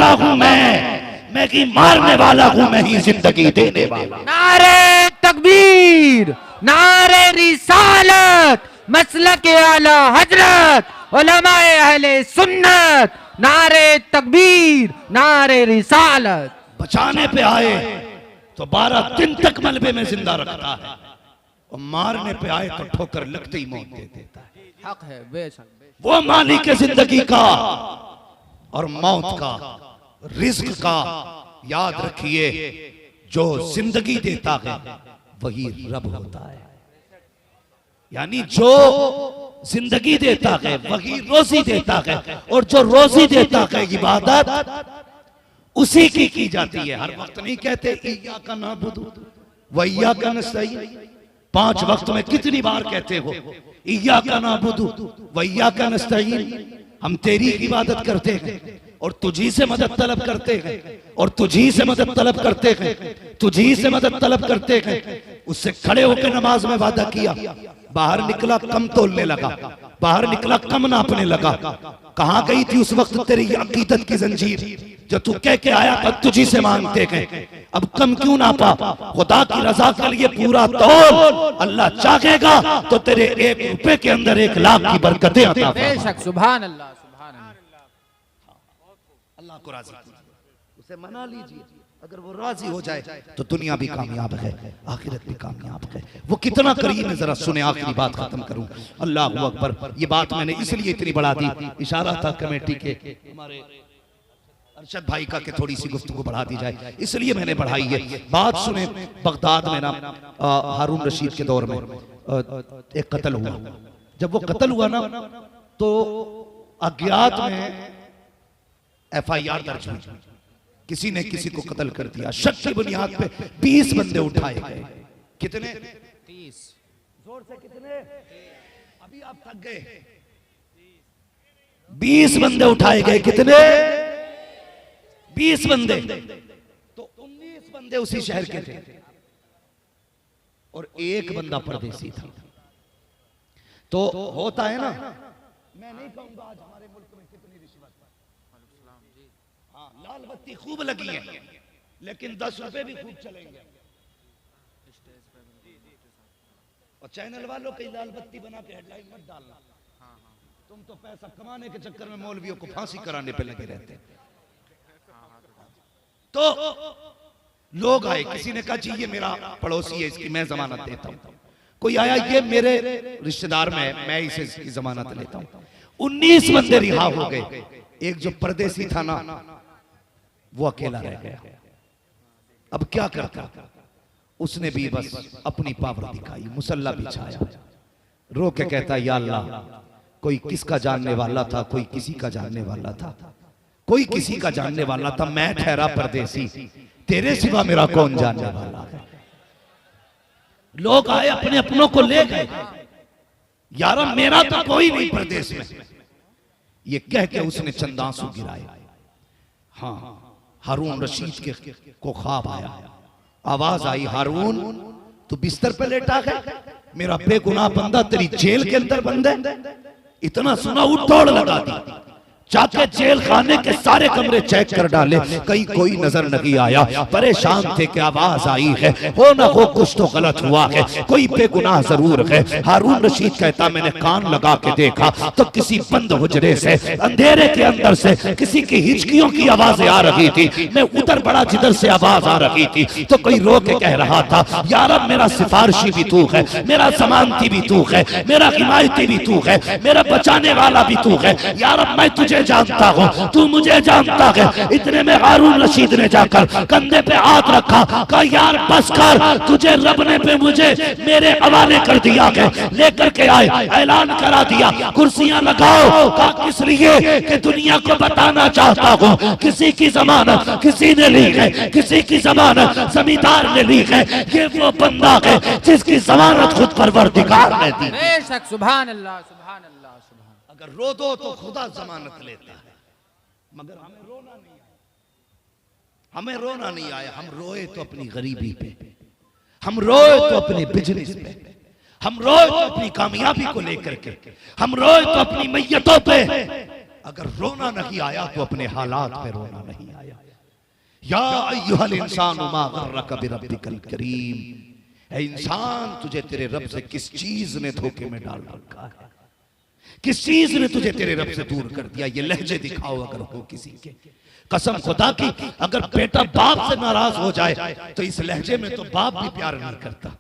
मारता हूँ मैं की मारने वाला हूँ, मैं ही जिंदगी देने वाला। नारे तकबीर, नारे रिसालत, मसलक आला हजरत, उलमाए अहले सुन्नत, नारे तकबीर, नारे रिसालत। बचाने पे आए तो 12 दिन तक मलबे में जिंदा रखता है, और मारने पे आए तो ठोकर लगते ही मौत दे देता है। हक है बेशक। वो मालिक है जिंदगी का और मौत का, रिज्क का। याद रखिए, जो जिंदगी देता है वही रब होता है। यानी जो जिंदगी देता है वही रोजी देता है, और जो रोजी देता है इबादत उसी की जाती है। हर वक्त नहीं कहते इय्याका नअबुदु व इय्याका नस्तईन। 5 वक्त में कितनी बार कहते हो इय्याका नअबुदु व इय्याका नस्तईन? हम तेरी इबादत करते हैं और तुझी से मदद तलब करते हैं, और तुझी से मदद तलब करते हैं, तुझी से मदद तलब करते हैं। उससे खड़े होकर नमाज में वादा किया, बाहर निकला कम तोलने लगा, बाहर निकला कम नापने लगा। कहां गई थी उस वक्त तेरी अकीदत की जंजीर जो तू कह के आया अब तुझी से मांगते हैं? अब कम क्यों नापा? खुदा की रजा के लिए पूरा तोल। अल्लाह चाहेगा तो तेरे 1 रुपए के अंदर 1 लाख की बरकतें अता फरमाएगा। बेशक, सुभान अल्लाह, सुभान अल्लाह। अल्लाह को राजी कीजिए, उसे मना लीजिए। अगर वो राजी हो जाए तो दुनिया भी कामयाब है, आखिरत भी कामयाब है। वो कितना करीम है, जरा सुने। आखिरी बात खत्म करूं। अल्लाह अकबर। ये बात मैंने इसलिए इतनी बढ़ा दी, इशारा था कमेटी के हमारे अरशद भाई का कि थोड़ी सी गुफ्तगू बढ़ा दी जाए, इसलिए मैंने बढ़ाई है। बात सुने, बगदाद में ना हारून रशीद के दौर में एक कत्ल हुआ। जब वो कत्ल हुआ ना तो अज्ञात में FIR दर्ज हुई, किसी ने किसी को कत्ल कर दिया। शक की बुनियाद पे 20 बंदे उठाए गए। कितने? 30। जोर से कितने? अभी आप थक गए। 20 बंदे उठाए गए। कितने? 20 बंदे। तो 19 बंदे उसी शहर के थे और 1 बंदा परदेसी था। तो होता है ना, मैं नहीं कहूंगा आज हमारे मुल्क में कितनी रिश्वत। हाँ, लाल बत्ती खूब लगी है, लेकिन 10 रुपए भी खूब चलेंगे। और चैनल वालों की लाल बत्ती बना के हेडलाइन मत डालना। तुम तो पैसा कमाने के चक्कर में मौलवियों को फांसी कराने पे लगे रहते। तो लोग आए, किसी ने कहा जी ये मेरा पड़ोसी है, इसकी मैं जमानत देता हूं। कोई आया, ये मेरे रिश्तेदार में, मैं इसे इसकी जमानत लेता हूं। 19 बंदे रिहा हो गए। एक जो परदेसी था ना, वो अकेला रह गया। अब क्या करता? उसने भी बस अपनी पावर दिखाई, मुसल्ला बिछाया, रो के कहता या अल्लाह, कोई किसका जानने वाला था, कोई किसी का जानने वाला था, कोई किसी का जानने वाला था। मैं ठहरा परदेसी, तेरे सिवा मेरा कौन जानने वाला है। लोग आए, अपने अपनों को ले गए। यार मेरा तो कोई नहीं प्रदेश में। ये कह के उसने चंद आंसू गिराए। हाँ, हारून रशीद के को ख्वाब आया, आवाज आई, हारून तू बिस्तर पे लेटा है, मेरा बेगुनाह बंदा तेरी जेल के अंदर बंद है। इतना सुना उठ दौड़ लगा दी, जाके जेल खाने के सारे कमरे चेक कर डाले, कहीं कोई नजर नहीं आया। परेशान थे कि आवाज आई है, हो ना हो कुछ तो गलत हुआ है, कोई बेगुनाह जरूर है। हारून रशीद कहता मैंने कान लगा के देखा तो किसी बंद हुजरे से, अंधेरे के अंदर से किसी की हिचकियों की आवाजें आ रही थी। मैं उधर बड़ा, जिधर से आवाज आ रही थी तो कोई रो के कह रहा था, यार मेरा सिफारशी भी तू है, मेरा जमानती भी तू है, मेरा हिमायती भी तू है, मेरा बचाने वाला भी तू है। यार मैं तुझे जानता हूँ, तू मुझे जानता है। इतने में हारून रशीद ने जाकर कंधे पे हाथ रखा, कहा यार बस कर, तुझे रब ने पे मुझे मेरे हवाले कर दिया है। लेकर के आए, ऐलान करा दिया, कुर्सियां लगाओ। कहा किस लिए? कि दुनिया को बताना चाहता हूँ किसी की जमानत किसी ने ली है, किसी की जमानत जमींदार ने ली है। ये वो बंदा है जिसकी जमानत खुद परवरदिगार ने दी। बेशक, सुभान अल्लाह, सुभान अल्लाह, सुभान। अगर रो दो तो खुदा जमानत लेता है, मगर हमें रोना नहीं आया। हमें रोना नहीं आया। हम रोए तो अपनी गरीबी पे, हम रोए तो अपने बिजनेस पे, हम रोए तो अपनी कामयाबी को लेकर के, हम रोए तो अपनी मैयतों पे। अगर रोना नहीं आया तो अपने हालात में रोना नहीं आया। या अय्युहल इंसानु मा गर्रका बिरब्बिकल करीम, ऐ इंसान तुझे तेरे रब से किस चीज ने धोखे में डाल रखा है, किस चीज ने तुझे तेरे रब से दूर कर दिया। ये लहजे दिखाओ अगर हो किसी के। कसम खुदा की, अगर बेटा बाप से नाराज हो जाए तो इस लहजे में तो बाप भी प्यार नहीं करता।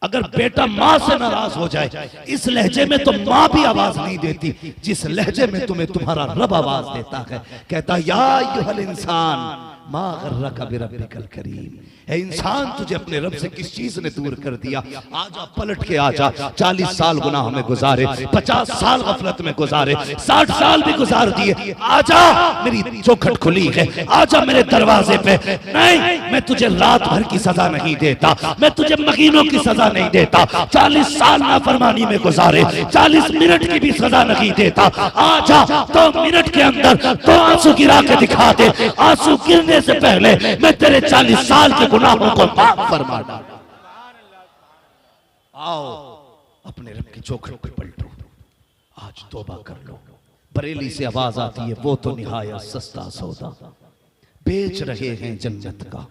अगर बेटा माँ से नाराज हो जाए इस लहजे में तो माँ भी आवाज नहीं देती जिस लहजे में तुम्हें तुम्हारा रब आवाज देता है। कहता या अय्युहल इंसान मा गर्रका बिरब्बिकल करीम, है इंसान तुझे अपने रब से किस चीज ने दूर कर दिया। आजा पलट के आजा। 40 साल गुनाह में गुजारे, 50 साल गफलत में गुजारे, 60 साल भी गुजार दिए। आजा, मेरी चौखट खुली है, आजा मेरे दरवाजे पे। नहीं, मैं तुझे रात भर की सजा नहीं देता, मैं तुझे महीनों की सजा नहीं देता। 40 साल नाफरमानी में गुजारे, 40 मिनट की भी सजा नहीं देता। आजा 2 मिनट के अंदर 2 आंसू गिरा के दिखा दे। आंसू गिरने से पहले मैं तेरे 40 साल के गुनाहों को माफ फरमा डाला। आओ अपने रब की चौखट पे पलटो, आज तौबा कर लो। बरेली से आवाज आती है, वो तो निहायत सस्ता सौदा, बेच रहे हैं जन्नत का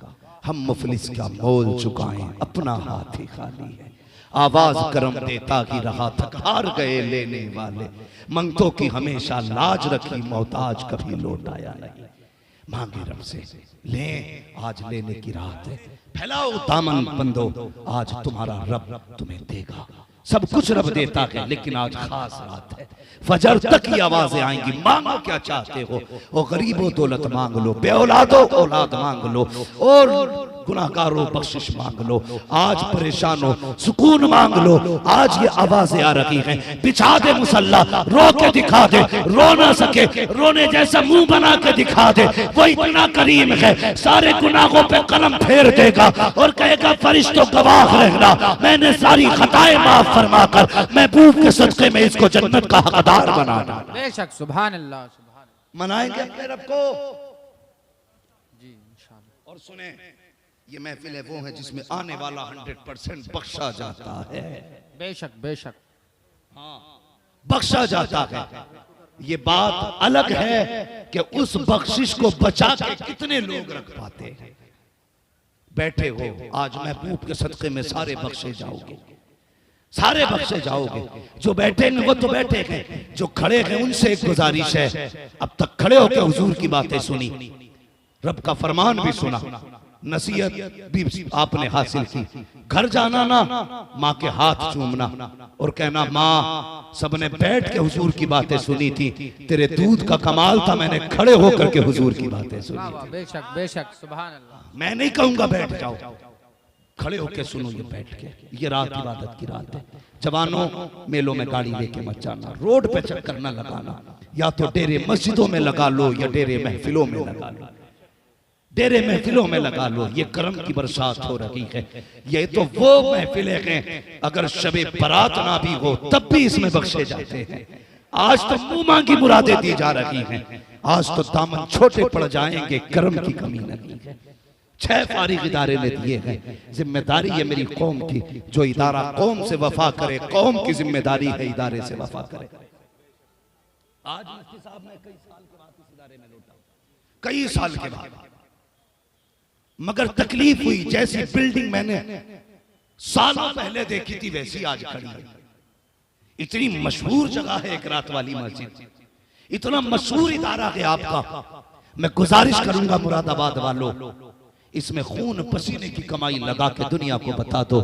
हम मुफलिस का मोल चुकाएं, अपना हाथ ही खाली है। आवाज करम देता ही रहा, थक हार गए लेने वाले, मंगतों की हमेशा लाज रखी, मोहताज कभी लौटाया नहीं। मांगे रब से, ले आज लेने की रात है। फैलाओ दामन बंदो, आज तुम्हारा रब तुम्हें देगा। सब कुछ रब देता है लेकिन आज खास रात है। फजर तक ही आवाजें आएंगी, मांगो क्या चाहते हो। ओ गरीबो दौलत मांग लो, बेऔलादो औलाद मांग लो, और गुनाहगारों बख्शिश मांग लो। आज परेशान हो सुकून मांग लो। आज ये आवाजें आ रही हैं, बिछा दे मुसल्ला, रो के दिखा दे, रो ना सके रोने जैसा मुंह बना के दिखा दे। वो इतना करीम है, सारे गुनाहों पे कलम फेर देगा और कहेगा फरिश्तों गवाह रहना, मैंने सारी खताएं माफ फरमाकर महबूब के सदक़े में इसको जन्नत का हकदार बना डाला। बेशक, सुभान अल्लाह, सुभान अल्लाह। मनाएंगे अपने रब को जी इंशाअल्लाह। और सुने, ये महफिल है वो है जिसमें आने वाला 100% बख्शा जाता है। बेशक बेशक, बख्शा जाता है। ये बात अलग है कि उस बख्शिश को बचा के कितने लोग रख पाते हैं। बैठे हो, आज महबूब के सदक़े में सारे बख्शे जाओगे, सारे बख्शे जाओगे। जो बैठे हैं वो तो बैठे हैं, जो खड़े हैं उनसे एक गुजारिश है, अब तक खड़े होकर हुजूर की बातें सुनी, रब का फरमान भी सुना, नसीहत भी आपने हासिल की। घर जाना ना, माँ के हाथ चूमना और कहना माँ सबने बैठ के हुजूर की बातें सुनी थी, तेरे दूध का कमाल था, मैंने खड़े होकर के हुजूर की बातें सुनी थी। बेशक बेशक, सुभान अल्लाह। मैं नहीं कहूंगा बैठ जाओ, खड़े होकर सुनो। ये बैठ के, ये रात इबादत की रात है। जवानों, मेलों में गाड़ी लेके मत जाना, रोड पे चक्कर न लगाना, या तो डेरे मस्जिदों में लगा लो या डेरे महफिलों में लगा लो। डेरे महफिलों में लगा लो, ये करम की बरसात हो रही है। ये तो वो महफिलें हैं, अगर शबे बारात ना भी हो तब भी इसमें बख्शे जाते हैं। आज तो मुंह मांगी मुरादें दी जा रही हैं, आज तो दामन छोटे पड़ जाएंगे, करम की कमी नहीं है। 6 फारिग इदारे ने दिए हैं, जिम्मेदारी है मेरी कौम की। जो इदारा कौम से वफा करे, कौम की जिम्मेदारी है इदारे से वफा करे। आज मुफ्ती साहब ने कई साल के बाद इस इदारे में लौटा, कई साल के बाद, मगर तकलीफ हुई। जैसी बिल्डिंग मैंने सालों पहले देखी थी वैसी आज खड़ी है। इतनी मशहूर जगह है एक रात वाली मस्जिद, इतना मशहूर इदारा है आपका। मैं गुजारिश करूंगा मुरादाबाद वालों, इसमें खून पसीने की कमाई लगा के दुनिया को बता दो,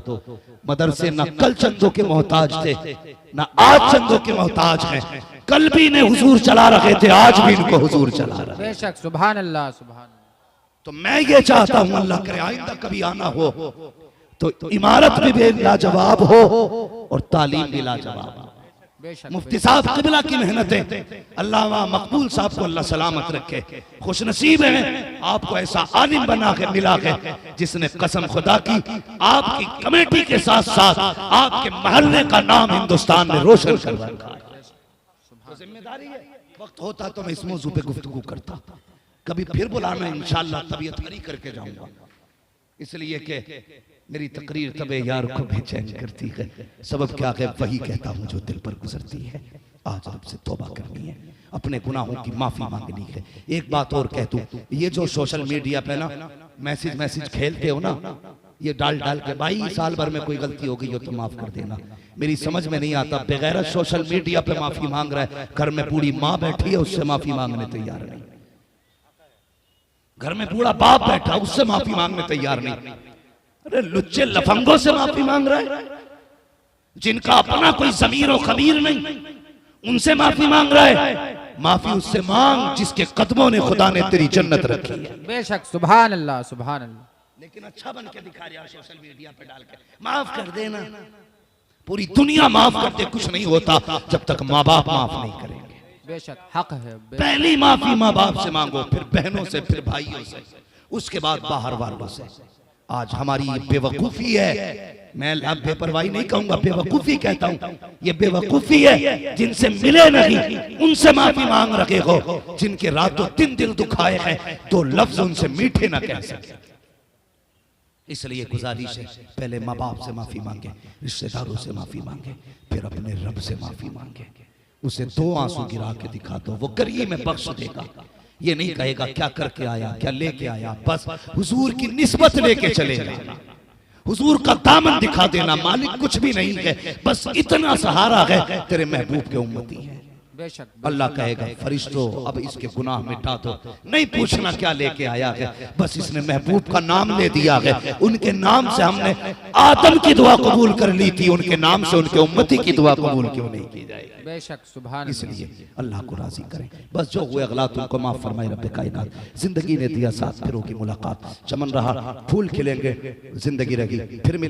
मदरसे न कल चंदों के मोहताज थे, न आज चंदों के मोहताज हैं। कल भी इन्हें हुजूर चला रहे थे, आज भी इनको हुजूर चला रहे। बेशक, सुभान अल्लाह, सुभान। तो मैं ये चाहता हूं अल्लाह करे आइंदा कभी आना हो तो इमारत भी लाजवाब हो और तालीम भी लाजवाब हो। मुफ्ती साहब क़िबला की मेहनतें, अल्लाह मकबूल साहब को अल्लाह सलामत रखे। खुशनसीब है आपको ऐसा आलिम बना के मिला है जिसने कसम खुदा की आपकी कमेटी के साथ साथ आपके महल्ले का नाम हिंदुस्तान में रोशन कर रखा है। तो जिम्मेदारी है। वक्त होता तो मैं इस मौजू पे गुफ्तगू करता, कभी फिर बुलाना इंशाअल्लाह, तबीयत हरी करके जाऊंगा। इसलिए कि मेरी तकरीर तबे यार को बेचैन करती है। सबब क्या है, वही कहता हूं जो दिल पर गुजरती है। आज आपसे तौबा करनी है। अपने गुनाहों की माफी मांगनी है। एक बात और कह दूं, ये जो सोशल मीडिया पे ना मैसेज खेलते हो ना, ये डाल के भाई साल भर में कोई गलती हो गई हो तो माफ कर देना, मेरी समझ में नहीं आता। बगैर सोशल मीडिया पे माफी मांग रहा है, घर में बूढ़ी माँ बैठी है उससे माफी मांगने तैयार नहीं, घर में बूढ़ा बाप बैठा उससे माफी मांगने तैयार नहीं। अरे लुच्चे लफंगों से माफी मांग रहा है, जिनका अपना कोई जमीर और खमीर नहीं, उनसे माफी मांग रहा है। माफी उससे मांग जिसके कदमों ने खुदा ने तेरी जन्नत रखी है। बेशक सुभान अल्लाह सुभान अल्लाह। लेकिन अच्छा बन के दिखा रहा सोशल मीडिया पे डाल के माफ कर देना। पूरी दुनिया माफ करते कुछ नहीं होता जब तक माँ बाप माफ नहीं करेंगे। बेशक हक है। पहली माफी माँ बाप से मांगो, फिर बहनों से, फिर भाइयों से, उसके बाद बाहर वालों से। आज हमारी ये बेवकूफी है, मैं बेपरवाही नहीं कहूंगा, बेवकूफी कहता हूं। ये बेवकूफी है जिनसे मिले नहीं उनसे माफी मांग रखे हो, जिनके रातों दिन दिल दुखाए हैं तो लफ्ज उनसे मीठे ना कह सके। इसलिए गुजारिश है, पहले माँ बाप से माफी मांगे, रिश्तेदारों से माफी मांगे, फिर अपने रब से माफी मांगे। उसे 2 आंसू गिरा के दिखा दो, वो करीब में बख्श देगा। ये नहीं कहेगा क्या करके आया, क्या लेके आया, बस हुजूर की निस्बत लेके चले जाना, हुजूर का दामन दिखा देना। मालिक कुछ भी नहीं है, बस इतना सहारा है, तेरे महबूब के उम्मती है। बेशक अल्लाह कहेगा फरिश्तों अब इसके गुनाह मिटा दो, नहीं पूछना क्या लेके आया है, बस इसने महबूब का नाम ले दिया है। उनके नाम से हमने आदम की दुआ कबूल कर ली थी, उनके नाम से उनके उम्मती की दुआ कबूल क्यों नहीं की जाएगी। बेशक सुभान। इसलिए अल्लाह को राजी करें, बस जो हुए अगलात उनको माफ फरमाए रब्बे कायनात। जिंदगी ने दिया साथ, फिर होगी मुलाकात, चमन रहा फूल खिलेंगे, जिंदगी रही फिर मिल